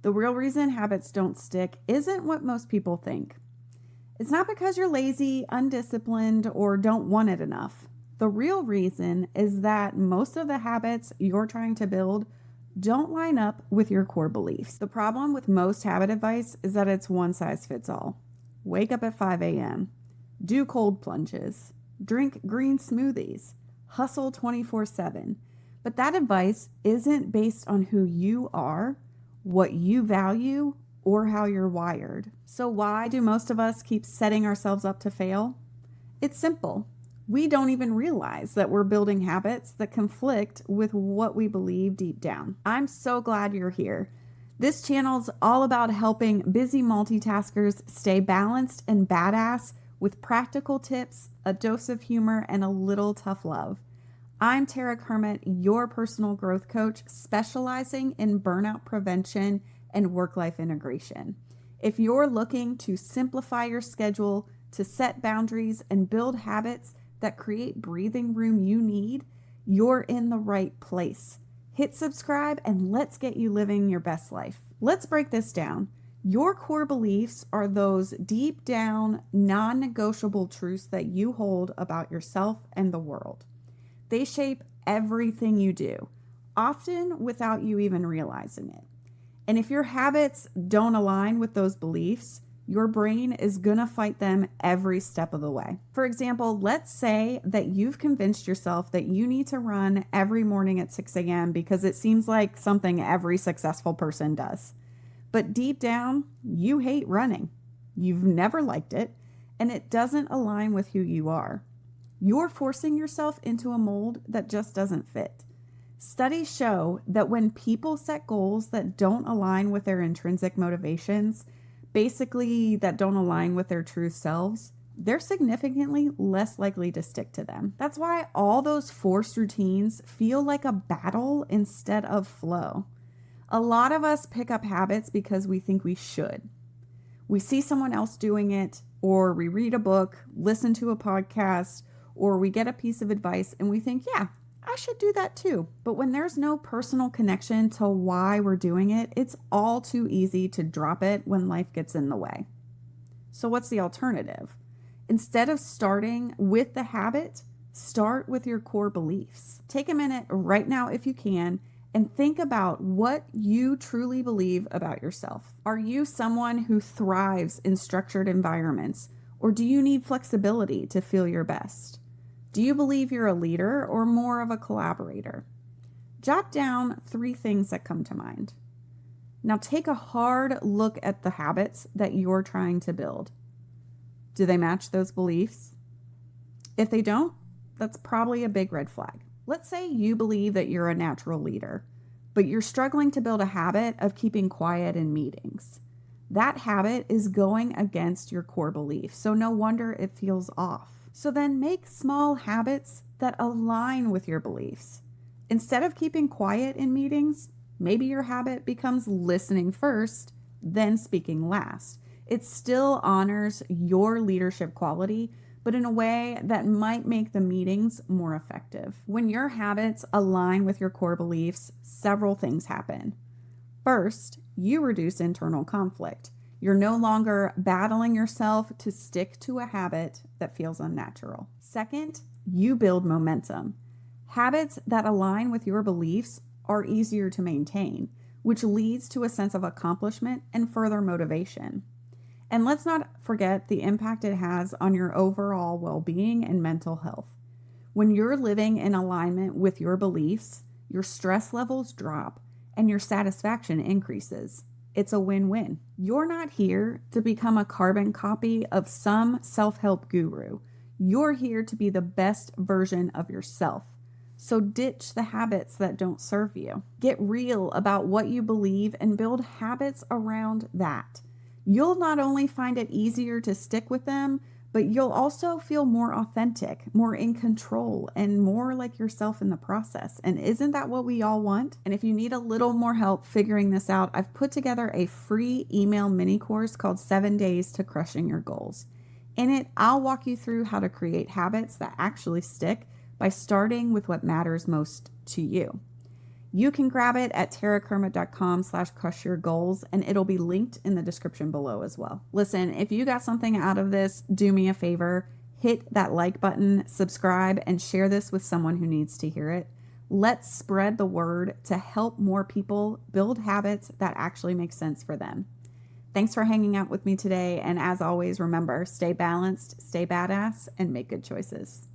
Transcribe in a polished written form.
The real reason habits don't stick isn't what most people think. It's not because you're lazy, undisciplined, or don't want it enough. The real reason is that most of the habits you're trying to build don't line up with your core beliefs. The problem with most habit advice is that it's one size fits all. Wake up at 5 a.m., do cold plunges, drink green smoothies, hustle 24/7. But that advice isn't based on who you are, what you value, or how you're wired. So why do most of us keep setting ourselves up to fail? It's simple. We don't even realize that we're building habits that conflict with what we believe deep down. I'm so glad you're here. This channel's all about helping busy multitaskers stay balanced and badass with practical tips, a dose of humor, and a little tough love. I'm Tara Kermiet, your personal growth coach specializing in burnout prevention and work-life integration. If you're looking to simplify your schedule, to set boundaries, and build habits that create breathing room you need, you're in the right place. Hit subscribe and let's get you living your best life. Let's break this down. Your core beliefs are those deep down, non-negotiable truths that you hold about yourself and the world. They shape everything you do, often without you even realizing it. And if your habits don't align with those beliefs, your brain is going to fight them every step of the way. For example, let's say that you've convinced yourself that you need to run every morning at 6 a.m. because it seems like something every successful person does. But deep down, you hate running. You've never liked it, and it doesn't align with who you are. You're forcing yourself into a mold that just doesn't fit. Studies show that when people set goals that don't align with their intrinsic motivations, basically that don't align with their true selves, they're significantly less likely to stick to them. That's why all those forced routines feel like a battle instead of flow. A lot of us pick up habits because we think we should. We see someone else doing it, or we read a book, listen to a podcast, or we get a piece of advice and we think, yeah, I should do that too. But when there's no personal connection to why we're doing it, it's all too easy to drop it when life gets in the way. So what's the alternative? Instead of starting with the habit, start with your core beliefs. Take a minute right now if you can and think about what you truly believe about yourself. Are you someone who thrives in structured environments, or do you need flexibility to feel your best? Do you believe you're a leader or more of a collaborator? Jot down 3 things that come to mind. Now take a hard look at the habits that you're trying to build. Do they match those beliefs? If they don't, that's probably a big red flag. Let's say you believe that you're a natural leader, but you're struggling to build a habit of keeping quiet in meetings. That habit is going against your core beliefs, so no wonder it feels off. So then make small habits that align with your beliefs. Instead of keeping quiet in meetings, maybe your habit becomes listening first, then speaking last. It still honors your leadership quality, but in a way that might make the meetings more effective. When your habits align with your core beliefs, several things happen. First, you reduce internal conflict. You're no longer battling yourself to stick to a habit that feels unnatural. Second, you build momentum. Habits that align with your beliefs are easier to maintain, which leads to a sense of accomplishment and further motivation. And let's not forget the impact it has on your overall well-being and mental health. When you're living in alignment with your beliefs, your stress levels drop and your satisfaction increases. It's a win-win. You're not here to become a carbon copy of some self-help guru. You're here to be the best version of yourself. So ditch the habits that don't serve you. Get real about what you believe and build habits around that. You'll not only find it easier to stick with them, but you'll also feel more authentic, more in control, and more like yourself in the process. And isn't that what we all want? And if you need a little more help figuring this out, I've put together a free email mini course called 7 Days to Crushing Your Goals. In it, I'll walk you through how to create habits that actually stick by starting with what matters most to you. You can grab it at tarakermiet.com/crushyourgoals, and it'll be linked in the description below as well. Listen, if you got something out of this, do me a favor, hit that like button, subscribe, and share this with someone who needs to hear it. Let's spread the word to help more people build habits that actually make sense for them. Thanks for hanging out with me today, and as always, remember, stay balanced, stay badass, and make good choices.